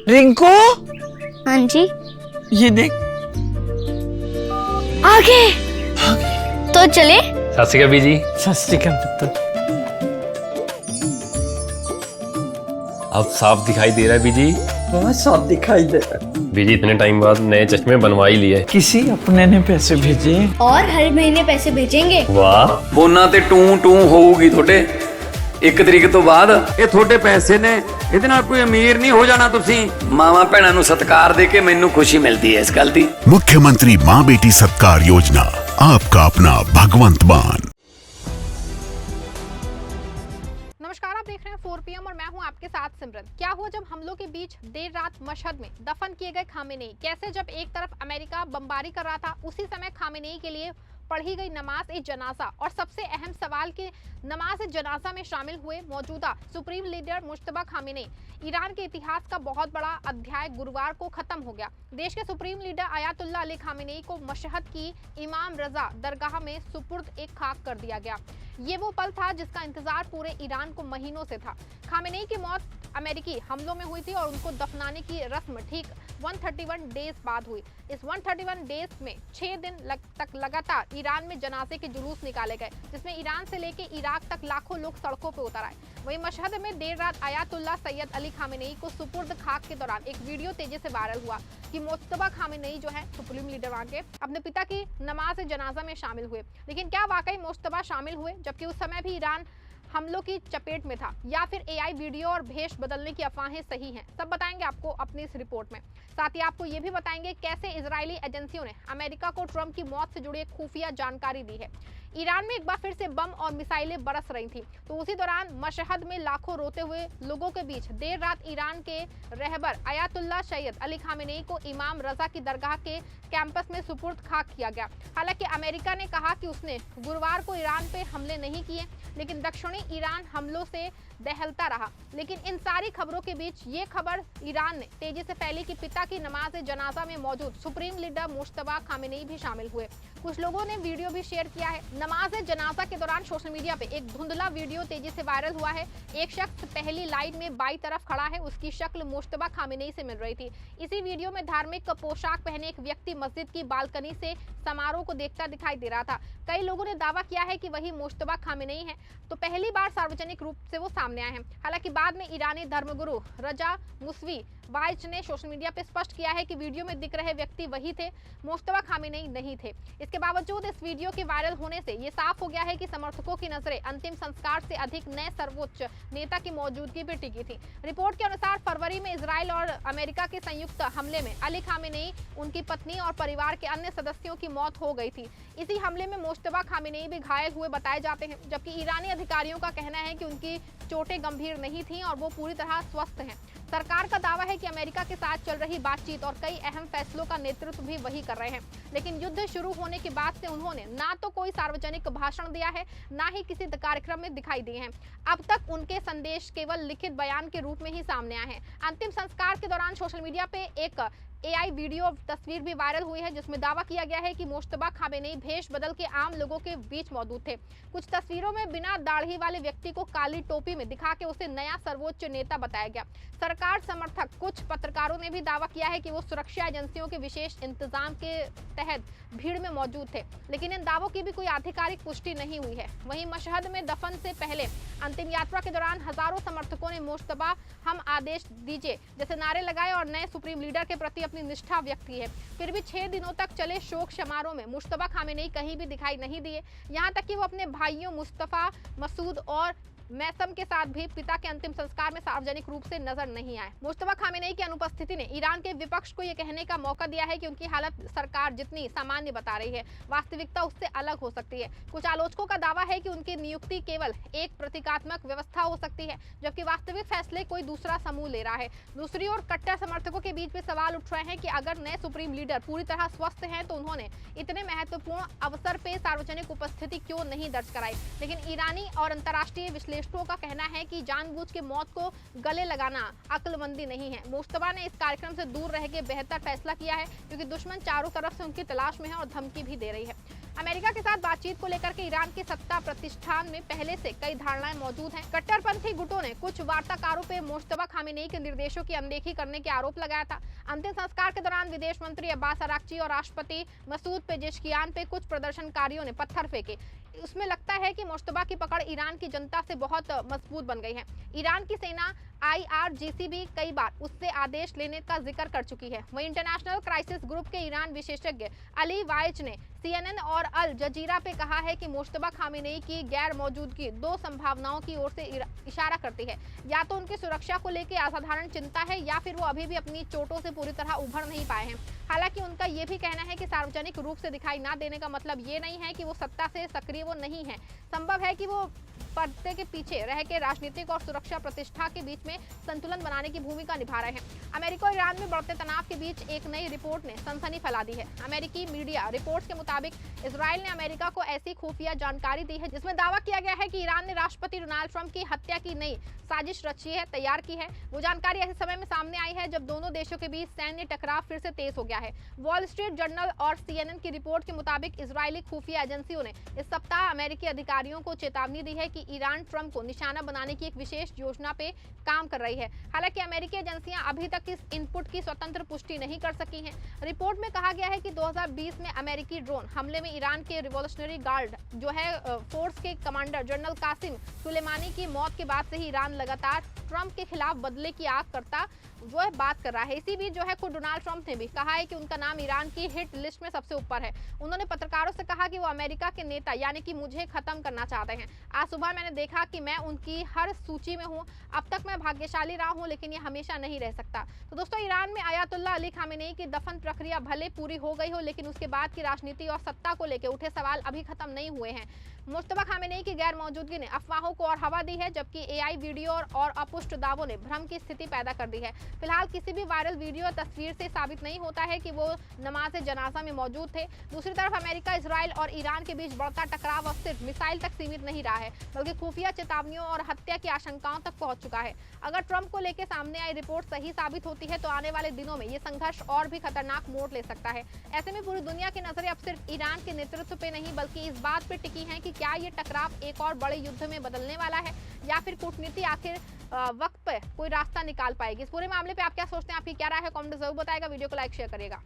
रिंकू, हाँ जी, ये देख। आगे तो चले। सत श्री अकाल बीजी। सत श्री अकाल पुत्र। अब साफ दिखाई दे रहा है बीजी। बहुत साफ दिखाई दे रहा है। बीजी इतने टाइम बाद नए चश्मे बनवा ही लिए। किसी अपने ने पैसे भेजे और हर महीने पैसे भेजेंगे। वाह। ਬੋਨਾਂ ਤੇ ਟੂ ਟੂ ਹੋਊਗੀ ਤੁਹਾਡੇ 1 ਤਰੀਕ ਤੋਂ ਬਾਅਦ। ਇਹ ਤੁਹਾਡੇ ਪੈਸੇ ਨੇ, ਇਹਦੇ ਨਾਲ ਕੋਈ ਅਮੀਰ ਨਹੀਂ ਹੋ ਜਾਣਾ ਤੁਸੀਂ। ਮਾਵਾਂ ਭੈਣਾਂ ਨੂੰ ਸਤਿਕਾਰ ਦੇ ਕੇ ਮੈਨੂੰ ਖੁਸ਼ੀ ਮਿਲਦੀ ਹੈ ਇਸ ਗੱਲ ਦੀ। मुख्यमंत्री माँ बेटी सत्कार योजना, आपका अपना भगवंत मान। नमस्कार, आप देख रहे हैं 4 PM और मैं हूं आपके साथ सिमरन। क्या हुआ जब हमलों के बीच देर रात मशहद में दफन किए गए खामेनेई? कैसे जब एक तरफ अमेरिका बमबारी कर रहा था, उसी समय खामेनेई के लिए पढ़ी गई नमाज ए जनाजा। और सबसे अहम सवाल कि नमाज ए जनाजा में शामिल हुए मौजूदा supreme leader Mushtaba Khamenei. Iran के इतिहास का बहुत बड़ा अध्याय गुरुवार को खत्म हो गया। देश के supreme leader Ayatollah Ali Khamenei को मशहद की इमाम रजा दरगाह में सुपुर्द एक खाक कर दिया गया। ये वो पल था जिसका इंतजार पूरे ईरान को महीनों से था। खामेनेई की मौत अमेरिकी हमलों में हुई थी और उनको दफनाने की रस्म ठीक 131 डेज बाद हुई। इस 131 डेज में 6 दिन तक लगातार ईरान में जनाजे के जुलूस निकाले गए, जिसमें ईरान से लेकर इराक तक लाखों लोग सड़कों पर उतर आए। वहीं मशहद में देर रात अयातुल्ला सैयद अली खामेनेई को सुपुर्द खाक के दौरान एक वीडियो तेजी से वायरल हुआ कि मुश्तबा खामेनेई जो है सुप्रीम लीडर वहां के, अपने पिता की नमाज जनाजा में शामिल हुए। लेकिन क्या वाकई मुश्तबा शामिल हुए, जबकि उस समय भी ईरान हमलों की चपेट में था, या फिर AI वीडियो और भेष बदलने की अफवाहें सही हैं? सब बताएंगे आपको अपनी इस रिपोर्ट में। साथ ही आपको ये भी बताएंगे कैसे इजरायली एजेंसियों ने अमेरिका को ट्रंप की मौत से जुड़ी एक खुफिया जानकारी दी है। ईरान में एक बार फिर से बम और मिसाइलें बरस रही थी, तो उसी दौरान मशहद में लाखों रोते हुए लोगों के बीच देर रात ईरान के रहबर अयातुल्ला सैयद अली खामेनेई को इमाम रजा की दरगाह के कैंपस में सुपुर्द खाक किया गया। हालांकि अमेरिका ने कहा कि उसने गुरुवार को ईरान पे हमले नहीं किए, लेकिन दक्षिणी ईरान हमलों से दहलता रहा। लेकिन इन सारी खबरों के बीच ये खबर ईरान ने तेजी से फैली कि पिता की नमाज जनाजा में मौजूद सुप्रीम लीडर मुश्तबा खामेनेई भी शामिल हुए। कुछ लोगों ने वीडियो भी शेयर किया है। नमाज जनाजा के दौरान सोशल मीडिया पे एक धुंधला वीडियो तेजी से वायरल हुआ है। एक शख्स पहली लाइन में बाई तरफ खड़ा है, उसकी शक्ल मुश्तबा खामेनेई से मिल रही थी। इसी वीडियो में धार्मिक पोशाक पहने एक व्यक्ति मस्जिद की बालकनी से समारोह को देखता दिखाई दे रहा था। कई लोगों ने दावा किया है कि वही मुश्तबा खामेनेई है, तो पहली बार सार्वजनिक रूप से वो सामने आए हैं। हालांकि बाद में ईरानी धर्मगुरु रजा मुसवी वाइज ने सोशल मीडिया पे स्पष्ट किया है कि वीडियो में दिख रहे व्यक्ति वही थे, मुश्तबा खामेनेई नहीं थे। इसके बावजूद इस वीडियो के वायरल होने से ये साफ हो गया है कि समर्थकों की नजरें अंतिम संस्कार से अधिक नए सर्वोच्च नेता की मौजूदगी पर टिकी थी। रिपोर्ट के अनुसार फरवरी में इजराइल और अमेरिका के संयुक्त हमले में अली खामेनेई, उनकी पत्नी और परिवार के अन्य सदस्यों की मौत हो गई थी। इसी हमले में मुश्तबा खामेनेई भी घायल हुए बताए जाते हैं, जबकि ईरानी अधिकारियों का कहना है कि उनकी चोटें गंभीर नहीं थी और वो पूरी तरह स्वस्थ हैं। सरकार का दावा है कि अमेरिका के साथ चल रही बातचीत और कई अहम फैसलों का नेतृत्व भी वही कर रहे हैं। लेकिन युद्ध शुरू होने के बाद से उन्होंने ना तो कोई सार्वजनिक भाषण दिया है, ना ही किसी कार्यक्रम में दिखाई दिए हैं। अब तक उनके संदेश केवल लिखित बयान के रूप में ही सामने आए हैं। अंतिम संस्कार के दौरान सोशल मीडिया पे एक AI वीडियो तस्वीर भी वायरल हुई है, जिसमें दावा किया गया है कि मुश्तबा खामेनेई भेष बदल के आम लोगों के बीच मौजूद थे। कुछ तस्वीरों में बिना दाढ़ी वाले व्यक्ति को काली टोपी में दिखा के उसे नया सर्वोच्च नेता बताया गया। सरकार समर्थक कुछ पत्रकारों ने भी दावा किया है कि वो सुरक्षा एजेंसियों के विशेष इंतजाम के तहत भीड़ में मौजूद थे, लेकिन इन दावों की भी कोई आधिकारिक पुष्टि नहीं हुई है। वहीं मशहद में दफन से पहले अंतिम यात्रा के दौरान हजारों समर्थकों ने मुश्तबा हम आदेश दीजिए जैसे नारे लगाए और नए सुप्रीम लीडर के प्रति अपनी निष्ठा व्यक्त की है। फिर भी 6 दिनों तक चले शोक समारोह में मुश्तबा खामेनेई कहीं भी दिखाई नहीं दिए। यहाँ तक कि वो अपने भाइयों मुस्तफा, मसूद और मैसम के साथ भी पिता के अंतिम संस्कार में सार्वजनिक रूप से नजर नहीं आए। मुश्तबा खामेनेई की अनुपस्थिति ने ईरान के विपक्ष को यह कहने का मौका दिया है कि उनकी हालत सरकार जितनी सामान्य बता रही है, वास्तविकता उससे अलग हो सकती है। कुछ आलोचकों का दावा है कि उनकी नियुक्ति केवल एक प्रतीकात्मक व्यवस्था हो सकती है, जबकि वास्तविक फैसले कोई दूसरा समूह ले रहा है। दूसरी ओर कट्टर समर्थकों के बीच भी सवाल उठ रहे हैं कि अगर नए सुप्रीम लीडर पूरी तरह स्वस्थ हैं, तो उन्होंने इतने महत्वपूर्ण अवसर पे सार्वजनिक उपस्थिति क्यों नहीं दर्ज कराई। लेकिन ईरानी और अंतर्राष्ट्रीय विश्लेषक एनालिस्टों का कहना है कि जानबूझ के मौत को गले लगाना अक्लमंदी नहीं है। मुश्तबा ने इस कार्यक्रम से दूर रह के बेहतर फैसला किया है, क्योंकि दुश्मन चारों तरफ से उनकी तलाश में है और धमकी भी दे रही है। अमेरिका के साथ बातचीत को लेकर के ईरान के सत्ता प्रतिष्ठान में पहले से कई धारणाएं मौजूद हैं। कट्टरपंथी गुटों ने कुछ वार्ताकारों पे मुश्तबा खामेनेई के निर्देशों की अनदेखी करने के आरोप लगाया था। अंतिम संस्कार के दौरान विदेश मंत्री अब्बास अराक्ची और राष्ट्रपति मसूद पेजेशकियान पे कुछ प्रदर्शनकारियों ने पत्थर फेंके। उसमें लगता है कि मुश्तबा की पकड़ ईरान की जनता से बहुत मजबूत बन गई है। ईरान की सेना IRGC भी कई बार उससे आदेश लेने का जिक्र कर चुकी है। वहीं इंटरनेशनल क्राइसिस ग्रुप के ईरान विशेषज्ञ अली वाइज ने CNN और अल जजीरा पे कहा है कि मुश्तबा खामेनेई की गैर मौजूदगी दो संभावनाओं की ओर से इशारा करती है। या तो उनकी सुरक्षा को लेकर असाधारण चिंता है, या फिर वो अभी भी अपनी चोटों से पूरी तरह उभर नहीं पाए हैं। हालांकि उनका ये भी कहना है कि सार्वजनिक रूप से दिखाई ना देने का मतलब ये नहीं है कि वो सत्ता से सक्रिय वो नहीं है। संभव है कि वो पर्दे के पीछे रह के राजनीतिक और सुरक्षा प्रतिष्ठा के बीच में संतुलन बनाने की भूमिका निभा रहे हैं। अमेरिका और ईरान में बढ़ते तनाव के बीच एक नई रिपोर्ट ने सनसनी फैला दी है। अमेरिकी मीडिया रिपोर्ट्स के मुताबिक इजराइल ने अमेरिका को ऐसी खुफिया जानकारी दी है जिसमें दावा किया गया है कि ईरान ने राष्ट्रपति डोनाल्ड ट्रंप की हत्या की नई साजिश रची है, तैयार की है। वो जानकारी ऐसे समय में सामने आई है जब दोनों देशों के बीच सैन्य टकराव फिर से तेज हो गया है। वॉल स्ट्रीट जर्नल और CNN की रिपोर्ट के मुताबिक इजरायली खुफिया एजेंसियों ने इस सप्ताह अमेरिकी अधिकारियों को चेतावनी दी है कि ईरान ट्रंप को निशाना बनाने की एक विशेष योजना पे काम कर रही है। हालांकि अमेरिकी एजेंसियां अभी तक इस इनपुट की स्वतंत्र पुष्टि नहीं कर सकी हैं। रिपोर्ट में कहा गया है कि 2020 में अमेरिकी ड्रोन हमले में ईरान के रिवॉल्यूशनरी गार्ड जो है फोर्स के कमांडर जनरल कासिम सुलेमानी की मौत के बाद से ही ईरान लगातार ट्रंप के खिलाफ बदले की आग करता जो है बात कर रहा है। इसी बीच जो है खुद डोनाल्ड ट्रंप ने भी कहा है कि उनका नाम ईरान की हिट लिस्ट में सबसे ऊपर है। उन्होंने पत्रकारों से कहा कि वो अमेरिका के नेता यानी कि मुझे खत्म करना चाहते हैं। आज सुबह मैंने देखा कि मैं उनकी हर सूची में हूँ। अब तक मैं भाग्यशाली रहा हूँ, लेकिन ये हमेशा नहीं रह सकता। तो दोस्तों, ईरान में अयातुल्ला अली खामेनेई की दफन प्रक्रिया भले पूरी हो गई हो, लेकिन उसके बाद की राजनीति और सत्ता को लेकर उठे सवाल अभी खत्म नहीं हुए हैं। मुश्तबा खामेनेई की गैर मौजूदगी ने अफवाहों को और हवा दी है, जबकि AI वीडियो और अपुष्ट दावों ने भ्रम की स्थिति पैदा कर दी है। फिलहाल किसी भी वायरल वीडियो तस्वीर से साबित नहीं होता है कि वो नमाज जनाजा में मौजूद थे। दूसरी तरफ अमेरिका, इजराइल और ईरान के बीच बढ़ता टकराव अब सिर्फ मिसाइल तक सीमित नहीं रहा है, बल्कि खुफिया चेतावनियों और हत्या की आशंकाओं तक पहुंच चुका है। अगर ट्रंप को लेकर सामने आई रिपोर्ट सही साबित होती है तो आने वाले दिनों में ये संघर्ष और भी खतरनाक मोड़ ले सकता है। ऐसे में पूरी दुनिया की नजरें अब सिर्फ ईरान के नेतृत्व पे नहीं, बल्कि इस बात पे टिकी हैं कि क्या ये टकराव एक और बड़े युद्ध में बदलने वाला है, या फिर कूटनीति आखिर वक्त पे कोई रास्ता निकाल पाएगी। इस पूरे मामले पे आप क्या सोचते हैं, आपकी क्या राय है, कमेंट जरूर बताएगा। वीडियो को लाइक शेयर करिएगा।